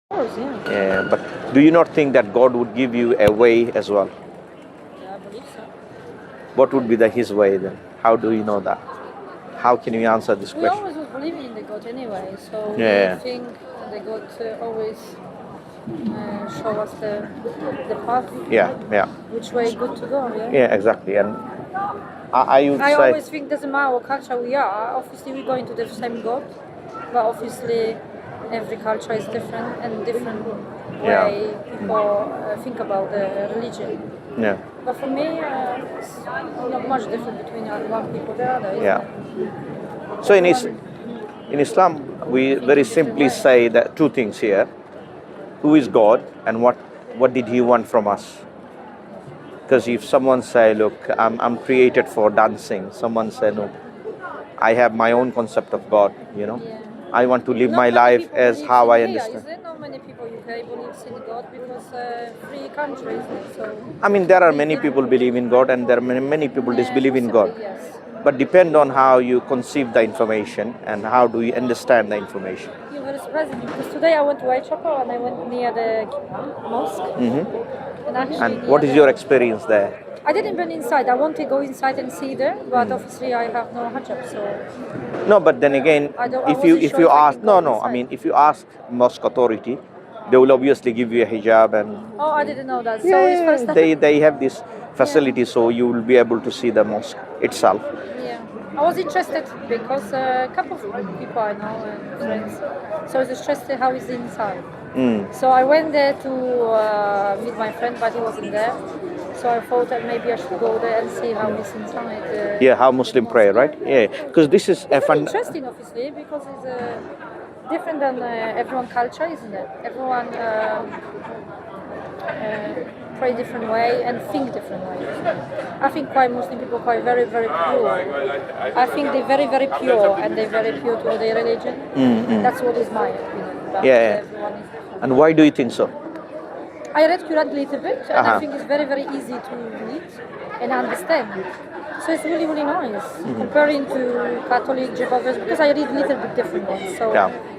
Of course, yeah. Yeah, but do you not think that God would give you a way as well? Yeah, I believe so. What would be His way then? How do you know that? How can you answer this We question? always was believing in the God anyway, so Yeah. we think the God always show us the path, Yeah, which way good to go. Yeah. yeah, exactly. And I would I say, always think doesn't matter what culture we are. Obviously, we go into the same God, but obviously, every culture is different and different way people think about the religion. yeah, But for me, it's not much different between one people and the other. Isn't yeah. it? So Everyone in Islam, we think very in different simply way. say that two things here: who is God, and what did He want from us? Because if someone say, "Look, I'm created for dancing," someone say, "No, I have my own concept of God. Yeah. I want to live Not my many life people as believes how in I here, understand." is there? Not many people in UK believes in God because free country, isn't it? So I mean, there are we many think- people believe in God, and there are many people disbelieve in God. possibly, yes. But depend on how you conceive the information and how do you understand the information. You're very surprising because today I went to Whitechapel and I went near the mosque. And actually, And near what is the- your experience there? I didn't went inside. I want to go inside and see there, but obviously I have no hijab, so No, but then again, I if wasn't you sure if I ask, can go no, I inside. mean, if you ask mosque authority, they will obviously give you a hijab, and Oh, I didn't know that. So it's first time. they have this facility, so you will be able to see the mosque itself. Yeah, I was interested because a couple of people I know and friends. So I was interested how is inside. So I went there to meet my friend, but he wasn't there. So I thought that maybe I should go there and see how it's inside. Yeah, how Muslim pray, right? Yeah, because this is a It's very fun. interesting, obviously, because it's different than everyone culture, isn't it? Everyone pray different way and think different way. I think quite Muslim people quite very pure. I think they're very pure and they're very pure to their religion. That's what is my opinion. But Yeah. everyone is different. And why do you think so? I read Quran a little bit and I think it's very easy to read and understand. So it's really nice comparing to Catholic, Jehovah's, because I read a little bit different ones. So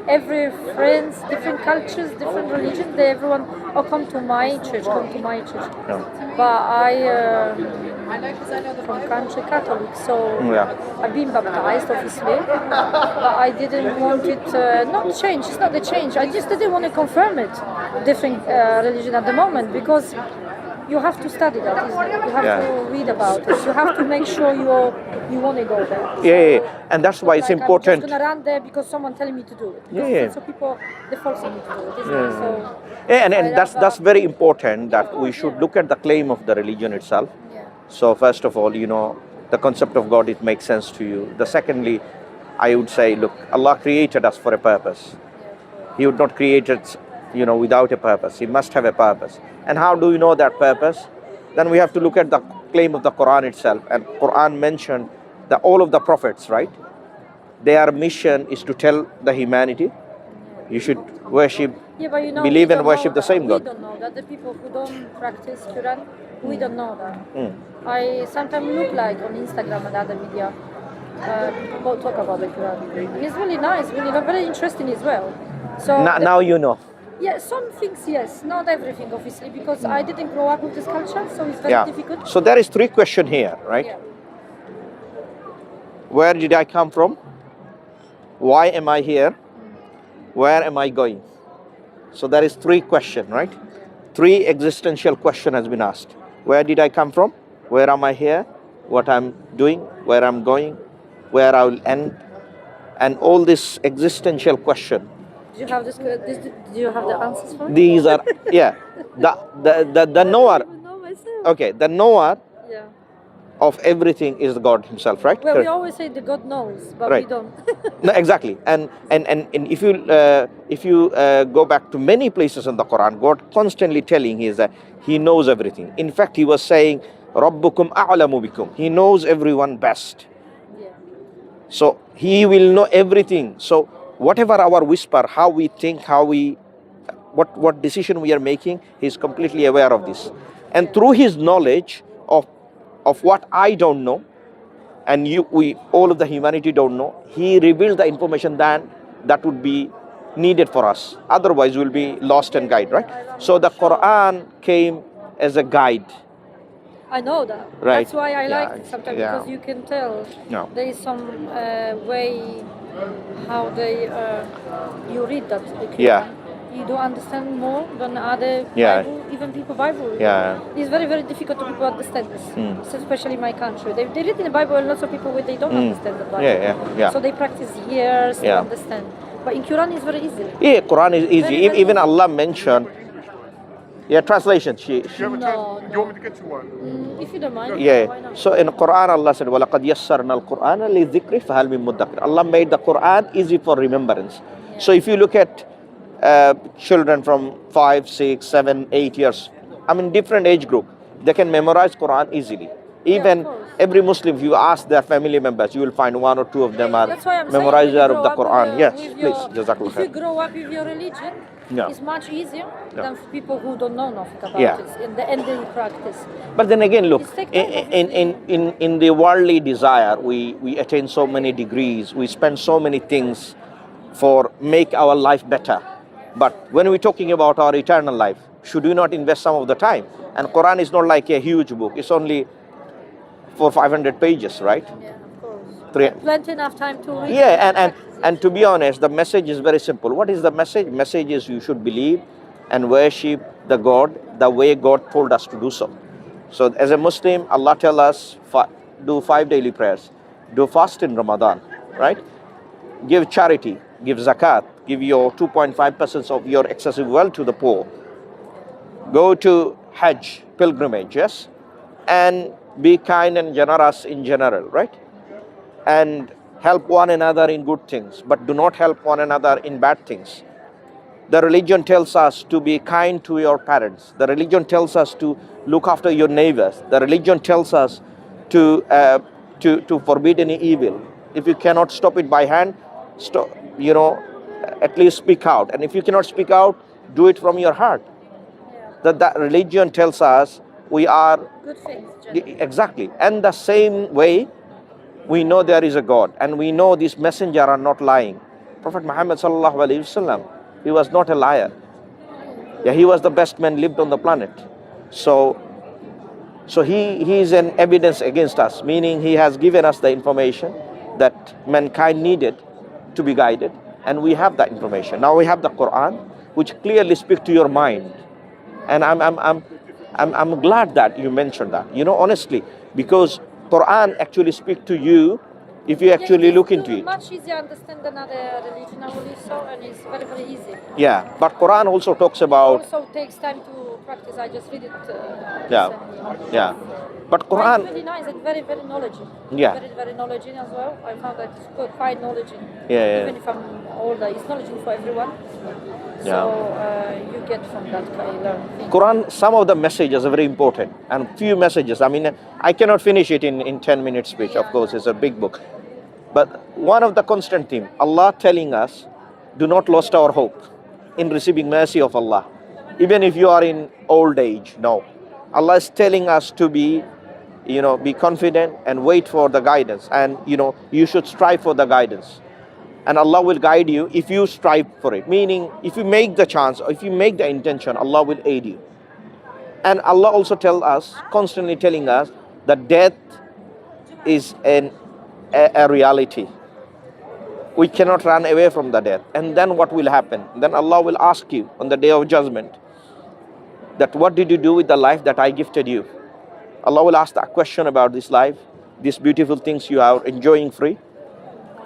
every friends, different cultures, different religions, they everyone come to my church. But I from country Catholic, so I've been baptized obviously, but I didn't want it not change. It's not the change. I just didn't want to confirm it different religion at the moment because you have to study that, isn't it? You have to read about it. You have to make sure you want to go there. Yeah, and that's why it's Like important. I'm just gonna run there because someone telling me to do it. Because so people they forcing me to do it, isn't it? So Yeah, and that's very important that we should look at the claim of the religion itself. So first of all, the concept of God, it makes sense to you. The secondly, I would say, look, Allah created us for a purpose. He would not create it, without a purpose. He must have a purpose. And how do we know that purpose? Then we have to look at the claim of the Quran itself. And Quran mentioned that all of the prophets, right? Their mission is to tell the humanity, you should worship, but believe and worship the same God. We don't know that the people who don't practice Quran, we don't know that. I sometimes look like on Instagram and other media, people talk about the Quran. It's really nice, really very interesting as well. So Now you know. Yeah, some things yes, not everything obviously, because I didn't grow up with this culture, so it's very difficult. So there is 3 questions here, right? Yeah. Where did I come from? Why am I here? Where am I going? So there is 3 questions, right? 3 existential question has been asked. Where did I come from? Where am I here? What I'm doing? Where I'm going? Where I will end? And all this existential question. Do you have this? Do you have the answers for it? These are the knower. Okay, the knower of everything is God Himself, right? Well, we always say the God knows, but we don't. No, exactly. And if you go back to many places in the Quran, God constantly telling is that He knows everything. In fact, He was saying, "Rabbukum a'lamu bikum." He knows everyone best. So He will know everything. So whatever our whisper, how we think, what decision we are making, He's completely aware of this. And through His knowledge of what I don't know, and all of the humanity don't know, He revealed the information that would be needed for us. Otherwise, we'll be lost and guide, right? So the Quran came as a guide. I know that. Right. That's why I Yeah, like it sometimes, yeah. because you can tell No. there is some way how they you read that the Quran. Yeah. You don't understand more than other Yeah. Bible, even people Bible. Yeah. It's very, very difficult to people understand this, Mm. especially in my country. They read in the Bible, and lots of people they don't understand the Bible. Yeah. So they practice years Yeah. to understand. But in Quran, it's very easy. Yeah, Quran is easy. Very, very Even easy. Allah mentioned. Yeah, translation. No. You want me to get you one? If you don't mind, why Yeah. not? So in Quran, Allah said, وَلَقَدْ يَسَّرْنَا الْقُرْآنَ لِلذِّكْرِ فَهَلْ مِن مُدَّكِرٍ. Allah made the Quran easy for remembrance. Yeah. So if you look at children from 5, 6, 7, 8 years, I mean different age group, they can memorize Quran easily. Even course. every Muslim, if you ask their family members, you will find 1 or 2 of them are That's why I'm saying, when memorizer you of grow the up Quran. with, Yes, with please. your, Jazakallah if you khair. grow up with your religion, Yeah. it's much easier Yeah. than for people who don't know nothing about Yeah. it and they practice. But then again, look, It's take time, in the worldly desire, we attain so many degrees, we spend so many things for make our life better. But when we're talking about our eternal life, should we not invest some of the time? And Quran is not like a huge book. It's only 400-500 pages, right? Yeah, of course. Three- Plenty enough time to read. Yeah, practice and to be honest, the message is very simple. What is the message? Message is you should believe and worship the God the way God told us to do so. So as a Muslim, Allah tell us do 5 daily prayers, do fast in Ramadan, right? Give charity, give zakat, give your 2.5% of your excessive wealth to the poor. Go to Hajj, pilgrimage, yes? And be kind and generous in general, right? And help one another in good things, but do not help one another in bad things. The religion tells us to be kind to your parents. The religion tells us to look after your neighbors. The religion tells us to forbid any evil. If you cannot stop it by hand, stop, at least speak out. And if you cannot speak out, do it from your heart. That religion tells us we are good things. Generally. exactly. And the same way, we know there is a God, and we know these messenger are not lying. Prophet Muhammad sallallahu alaihi wasallam, he was not a liar. Yeah, he was the best man lived on the planet. So he is an evidence against us, meaning he has given us the information that mankind needed to be guided, and we have that information. Now we have the Quran, which clearly speaks to your mind, and I'm glad that you mentioned that. Honestly, because Quran actually speaks to you if you actually look into it. Much easier to understand than other religion, I believe so, and it's very, very easy. Yeah, but Quran also talks about. Also takes time to practice. I just read it. Yeah. But It's Quran. really nice and very, very knowledgeable. Yeah. Very, very knowledgeable as well. I found that it's good, quite knowledgeable. Yeah. Even if I'm older, it's knowledgeable for everyone. Yeah. So you get from that kind of learn things. Quran, some of the messages are very important, and few messages. I mean, I cannot finish it in 10-minute speech. Of course, it's a big book. But one of the constant theme, Allah telling us, do not lose our hope in receiving mercy of Allah, even if you are in old age. No, Allah is telling us to be confident and wait for the guidance, and you should strive for the guidance. And Allah will guide you if you strive for it. Meaning, if you make the chance, or if you make the intention, Allah will aid you. And Allah also constantly telling us that death is a reality. We cannot run away from the death. And then what will happen? Then Allah will ask you on the day of judgment that what did you do with the life that I gifted you? Allah will ask that question about this life, these beautiful things you are enjoying free.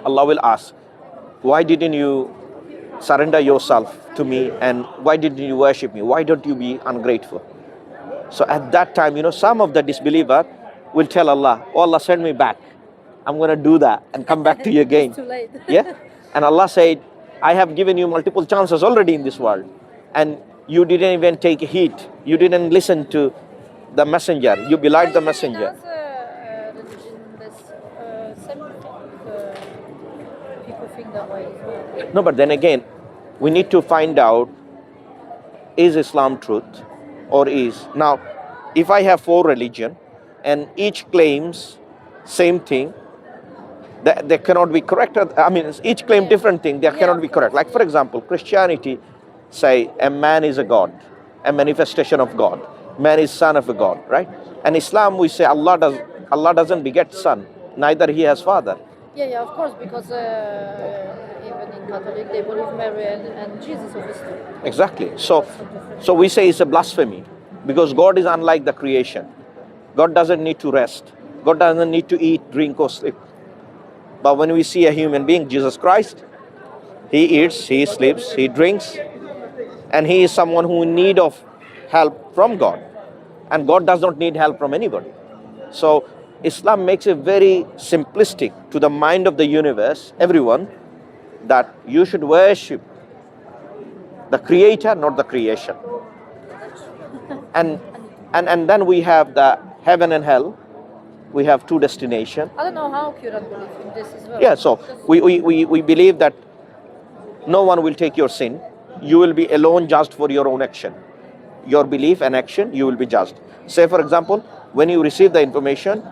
Allah will ask, why didn't you surrender yourself to me, and why didn't you worship me? Why don't you be ungrateful? So at that time, some of the disbeliever will tell Allah, oh Allah, send me back. I'm going to do that and come back to you again. It's too late. Yeah? And Allah said, I have given you multiple chances already in this world, and you didn't even take heed. You didn't listen to the messenger. You belied the messenger. People think that way as well. No, but then again, we need to find out, is Islam truth or is... Now, if I have 4 religions and each claims same thing, They cannot be correct. I mean, each claim different thing. They cannot be correct. Like, for example, Christianity say a man is a God, a manifestation of God. Man is son of a God, right? And Islam, we say Allah doesn't beget son, neither he has father. Yeah, of course, because even in Catholic they believe Mary and Jesus, obviously. Exactly. So we say it's a blasphemy because God is unlike the creation. God doesn't need to rest. God doesn't need to eat, drink, or sleep. But when we see a human being, Jesus Christ, he eats, he sleeps, he drinks, and he is someone who in need of help from God. And God does not need help from anybody. So Islam makes it very simplistic to the mind of the universe, everyone, that you should worship the creator, not the creation. And then we have the heaven and hell. We have two destinations. I don't know how Quran believes in this as well. Yeah, so we believe that no one will take your sin. You will be alone judged for your own action. Your belief and action, you will be judged. Say, for example, when you receive the information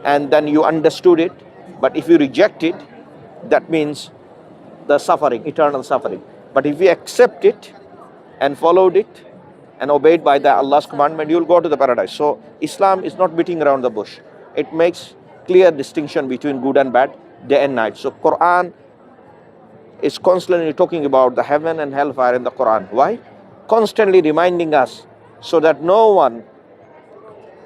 and then you understood it, but if you reject it, that means the suffering, eternal suffering. But if you accept it and followed it and obeyed by the Allah's commandment, you will go to the paradise. So Islam is not beating around the bush. It makes clear distinction between good and bad, day and night. So Quran is constantly talking about the heaven and hellfire in the Quran. Why? Constantly reminding us so that no one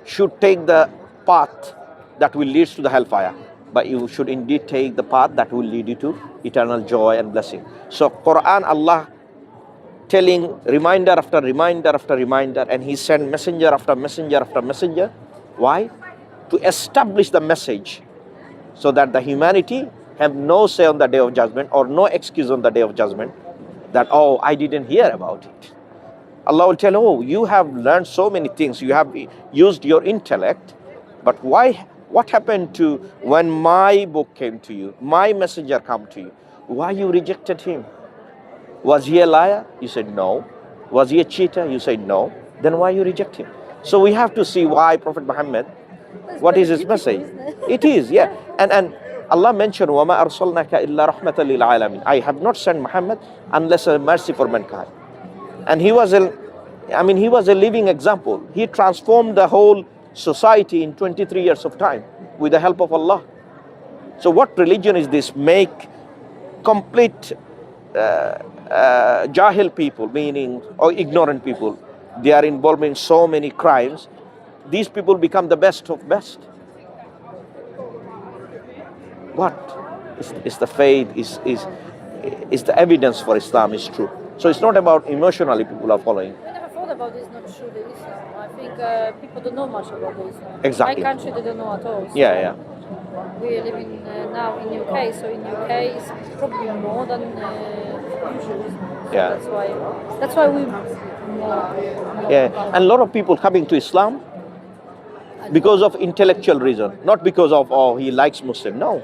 should take the path that will lead to the hellfire, but you should indeed take the path that will lead you to eternal joy and blessing. So Quran, Allah telling reminder after reminder after reminder, and He sent messenger after messenger after messenger. Why? To establish the message so that the humanity have no say on the day of judgment or no excuse on the day of judgment that, oh, I didn't hear about it. Allah will tell, oh, you have learned so many things, you have used your intellect, but why? What happened to when my book came to you, my messenger come to you? Why you rejected him? Was he a liar? You said no. Was he a cheater? You said no. Then why you reject him? So we have to see why Prophet Muhammad, what is his message? It is, yeah. And Allah mentioned, وَمَا أَرْسَلْنَاكَ إِلَّا رَحْمَةً لِلْعَالَمِينَ. I have not sent Muhammad unless a mercy for mankind. And he was a living example. He transformed the whole society in 23 years of time with the help of Allah. So what religion is this? Make complete jahil people, meaning or ignorant people. They are involved in so many crimes. These people become the best of best. What is the faith? Is the evidence for Islam is true? So it's not about emotionally people are following. I never thought about this, not true, the Islam. I think people don't know much about the Islam. Exactly. My country, they don't know at all. So Yeah. we are living now in UK, so in UK it's probably more than usual. So Yeah. That's why we know. Yeah, and a lot of people coming to Islam because of intellectual reason, not because of, oh, he likes Muslim. No,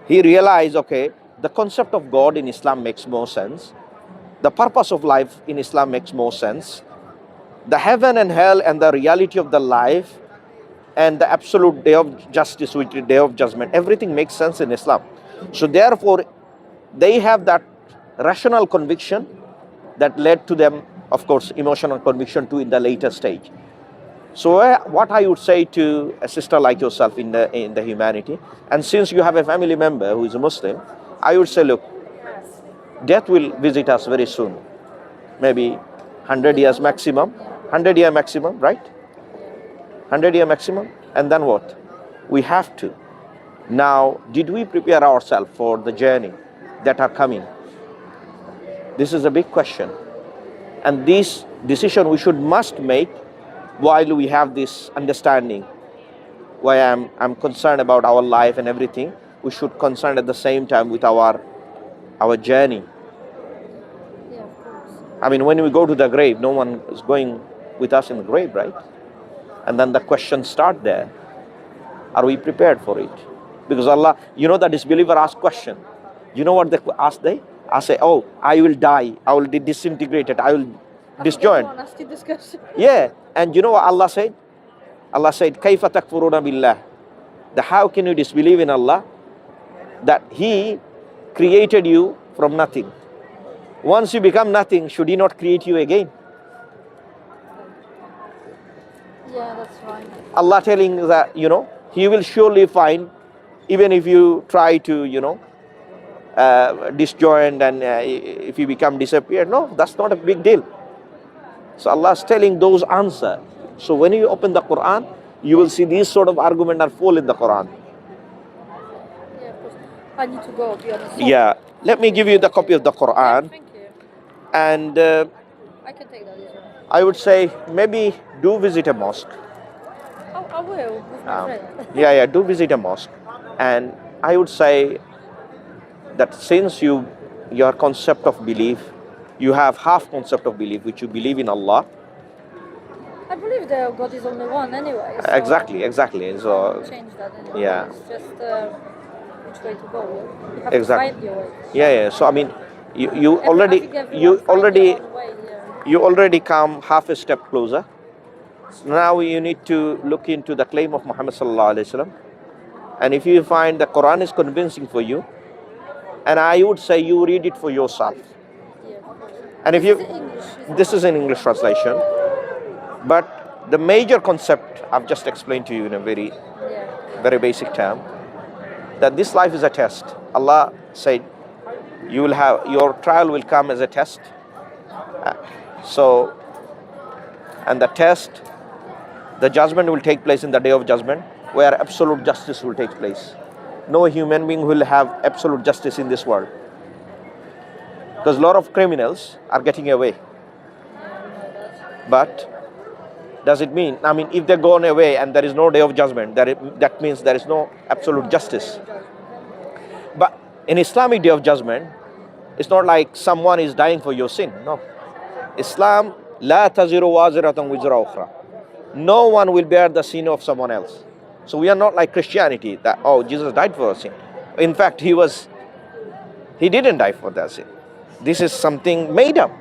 he realized, okay, the concept of God in Islam makes more sense. The purpose of life in Islam makes more sense. The heaven and hell and the reality of the life and the absolute day of justice, which is the day of judgment, everything makes sense in Islam. So therefore, they have that rational conviction that led to them, of course, emotional conviction too in the later stage. So what I would say to a sister like yourself in the humanity, and since you have a family member who is a Muslim, I would say, look, death will visit us very soon, maybe 100 years maximum, 100 year maximum, right? 100 year maximum, and then what? We have to. Now, did we prepare ourselves for the journey that are coming? This is a big question. And this decision we must make while we have this understanding. Why I'm concerned about our life and everything, we should concern at the same time with our journey. Yeah, of course. I mean, when we go to the grave, no one is going with us in the grave, right? And then the questions start there. Are we prepared for it? Because Allah, the disbeliever ask question. You know what they ask? I say, oh, I will die. I will be disintegrated. I will disjoint. Yeah. And you know what Allah said? Allah said, كَيْفَ تَكْفُرُونَ بِاللَّهِ. How can you disbelieve in Allah that He created you from nothing. Once you become nothing, should He not create you again? Yeah, that's right. Allah telling that, He will surely find, even if you try to, disjoint and if you become disappeared. No, that's not a big deal. So Allah is telling those answers. So when you open the Quran, you will see these sort of arguments are full in the Quran. Yeah, of course. I need to go, be honest. Yeah, let me give you the copy of the Quran. Yeah, thank you. And I can take that as well. I would say maybe do visit a mosque. Oh, I will, with my friend. Yeah, do visit a mosque. And I would say that since your concept of belief, you have half concept of belief, which you believe in Allah. I believe that God is only one anyway. So Exactly. I won't change that anyway. Yeah. It's just which way to go. You have Exactly. to find your way. Yeah. So I mean, you I think everyone you already come half a step closer. So now you need to look into the claim of Muhammad sallallahu alaihi wasallam, and if you find the Quran is convincing for you, and I would say you read it for yourself. Yeah. And if This you, is English, isn't this is an English translation, but the major concept I've just explained to you in a very, very basic term, that this life is a test. Allah said, your trial will come as a test. And the test, the judgment will take place in the day of judgment, where absolute justice will take place. No human being will have absolute justice in this world, because a lot of criminals are getting away. But does it mean, if they're gone away and there is no day of judgment, that means there is no absolute justice. But in Islamic day of judgment, it's not like someone is dying for your sin. No. Islam, la taziru waziratan wizra ukhra. No one will bear the sin of someone else. So we are not like Christianity, that, Jesus died for our sin. In fact, he didn't die for that sin. This is something made up.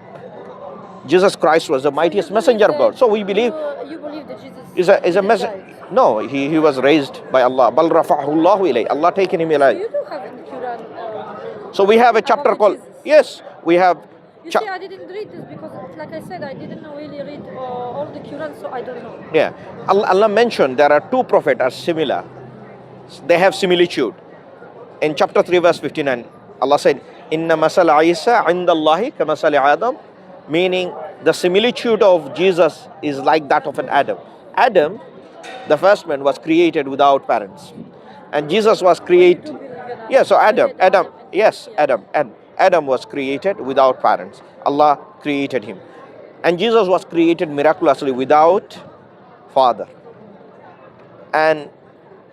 Jesus Christ was the mightiest messenger of God. So we believe You believe that Jesus is a messenger. No, he was raised by Allah. Bal rafa'ahu Allahu ilayh. Allah taken him So alive. you do have in the Quran. So we have a chapter called, yes, we have. You see, I didn't read this because, like I said, I didn't really read all the Quran, so I don't know. Yeah, Allah mentioned there are two prophets are similar. They have similitude. In chapter 3, verse 59, Allah said, Inna masala Isa indallahi ka masali Adam, meaning the similitude of Jesus is like that of an Adam. Adam, the first man, was created without parents. And Jesus was created. Yeah, so Adam was created without parents. Allah created him. And Jesus was created miraculously without father. And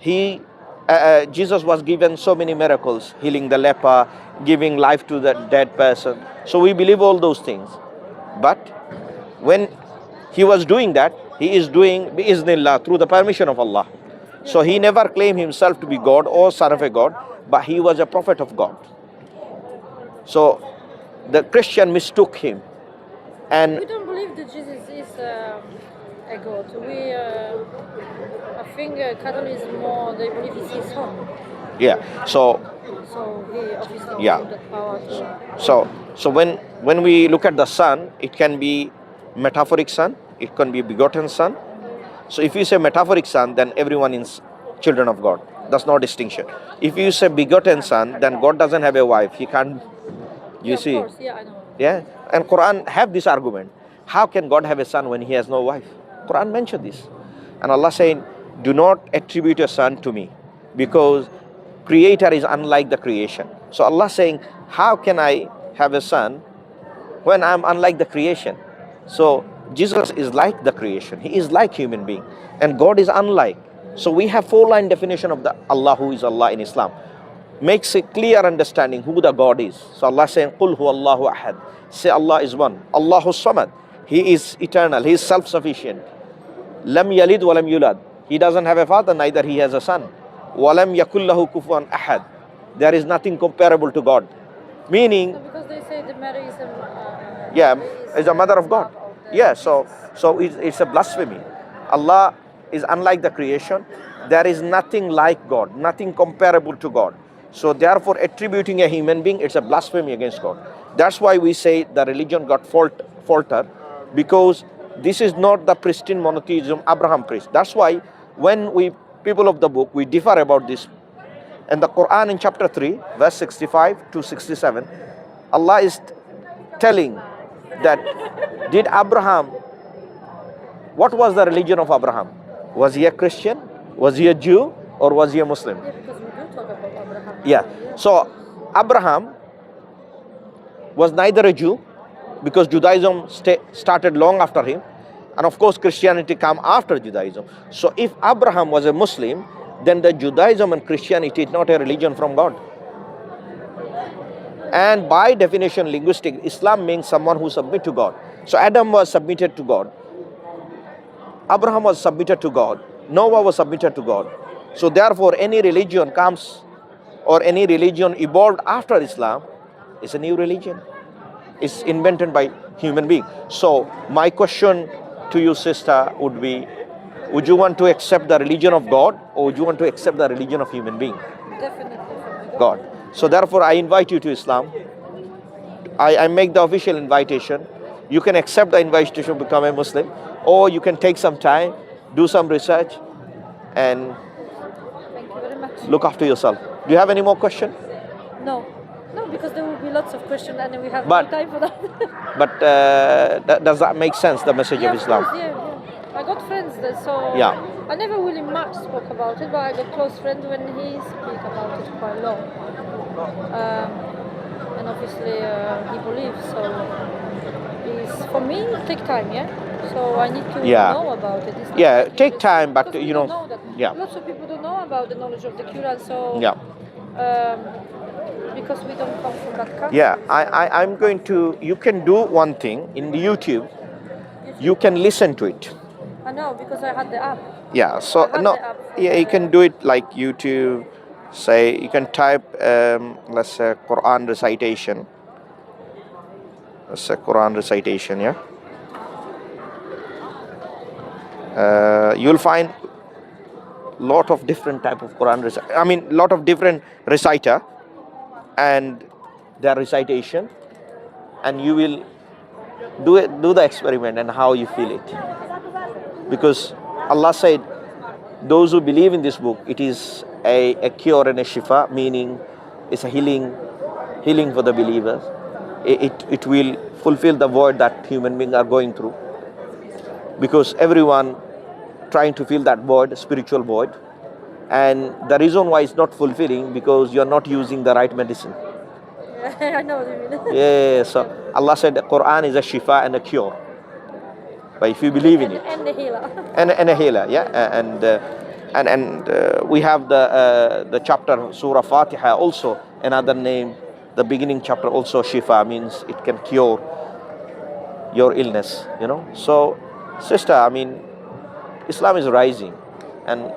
Jesus was given so many miracles, healing the leper, giving life to the dead person. So we believe all those things. But when he was doing that, he is doing bi'iznillah, through the permission of Allah. So he never claimed himself to be God or son of a God, but he was a prophet of God. So the Christian mistook him. And we don't believe that Jesus is a God. I think Catholicism more, they believe he's his son. Yeah. So he obviously got that power to... So when we look at the Son, it can be metaphoric son, it can be begotten son. So if you say metaphoric son, then everyone is children of God. That's no distinction. If you say begotten son, then God doesn't have a wife. He can't. You see? Of course, yeah, I know. Yeah. And Quran have this argument. How can God have a son when he has no wife? Quran mentioned this. And Allah saying, do not attribute a son to me, because creator is unlike the creation. So Allah saying, how can I have a son when I'm unlike the creation? So Jesus is like the creation. He is like human being. And God is unlike. So we have 4-line definition of the Allah who is Allah in Islam. Makes a clear understanding who the God is. So Allah saying, Qul hu Allahu ahad. Say Allah is one. Allahu samad. He is eternal. He is self-sufficient. Lam yalid wa lam yulad. He doesn't have a father, neither he has a son. Wa lam yakul lahu kufuwan ahad. There is nothing comparable to God. Meaning, So because they say that Mary is is a mother of God. Yeah, so it's a blasphemy. Allah is unlike the creation. There is nothing like God, nothing comparable to God. So therefore, attributing a human being, it's a blasphemy against God. That's why we say the religion got falter, because this is not the pristine monotheism Abraham preached. That's why when we people of the book, we differ about this. In the Quran in chapter 3, verse 65 to 67, Allah is telling that did Abraham, what was the religion of Abraham? Was he a Christian? Was he a Jew? Or was he a Muslim? Yeah, because we do talk about Abraham. Yeah. So Abraham was neither a Jew, because Judaism started long after him, and of course Christianity came after Judaism. So if Abraham was a Muslim, then the Judaism and Christianity is not a religion from God. And by definition, linguistic, Islam means someone who submits to God. So Adam was submitted to God. Abraham was submitted to God. Noah was submitted to God. So therefore, any religion comes, or any religion evolved after Islam, is a new religion. It's invented by human being. So my question to you, sister, would be, would you want to accept the religion of God, or would you want to accept the religion of human being? Definitely from God. So therefore, I invite you to Islam. I make the official invitation. You can accept the invitation to become a Muslim, or you can take some time, do some research, and Thank you very much. look after yourself. Do you have any more questions? No. No, because there will be lots of questions and we have no But- time for that. But does that make sense, the message Yeah, of Islam? course, yeah. I got friends there, so Yeah. I never really much spoke about it, but I got close friends when he speak about it quite long. And obviously he believes, so it's, for me, take time, yeah? So I need to Yeah. know about it. It's not Yeah, like take just- time, but, because we you don't know, that. yeah. Lots of people don't know about the knowledge of the Quran, so Yeah. because we don't come from that country. Yeah, I'm going to, you can do one thing in the YouTube, you can listen to it. I know, because I had the app. Yeah, so I have no, the app for yeah, you the- can do it like YouTube, say, you can type, let's say, Quran recitation. Let's say Quran recitation, yeah. You'll find lot of different type of Quran lot of different reciter and their recitation, and you will do the experiment and how you feel it, because Allah said those who believe in this book, it is a cure and a shifa, meaning it's a healing for the believers. It will fulfill the void that human beings are going through, because everyone trying to fill that void, spiritual void, and the reason why it's not fulfilling, because you're not using the right medicine. I know what you mean. Yeah, so Allah said the Quran is a shifa and a cure, but if you believe in it, And the healer. and a healer, yeah, and we have the chapter Surah Fatiha also, another name, the beginning chapter also shifa, means it can cure your illness, you know. So sister, I mean, Islam is rising, and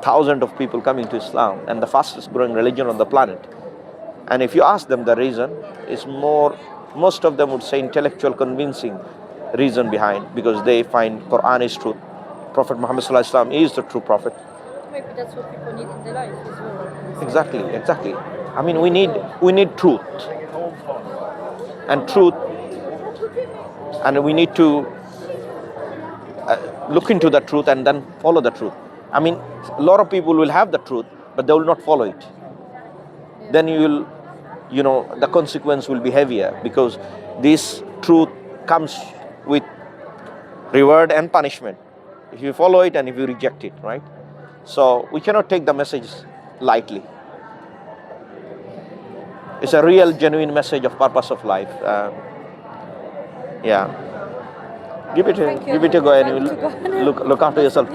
thousands of people coming to Islam, and the fastest growing religion on the planet. And if you ask them the reason, is most of them would say intellectual, convincing reason behind, because they find Quran is truth. Prophet Muhammad Sallallahu Alaihi Wasallam is the true prophet. Maybe that's what people need in their life as well. Exactly. I mean, we need truth, and we need to look into the truth and then follow the truth. I mean, a lot of people will have the truth, but they will not follow it. Then the consequence will be heavier, because this truth comes with reward and punishment if you follow it and if you reject it, right? So we cannot take the message lightly. It's a real, genuine message of purpose of life. Yeah. Give it a go, and look after yourself.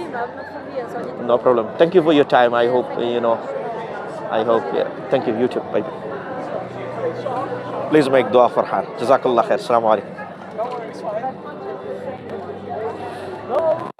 No problem. Thank you for your time. I hope, yeah. Thank you. You too. Bye. Please make dua for her. Jazakallah khair. Assalamu alaikum.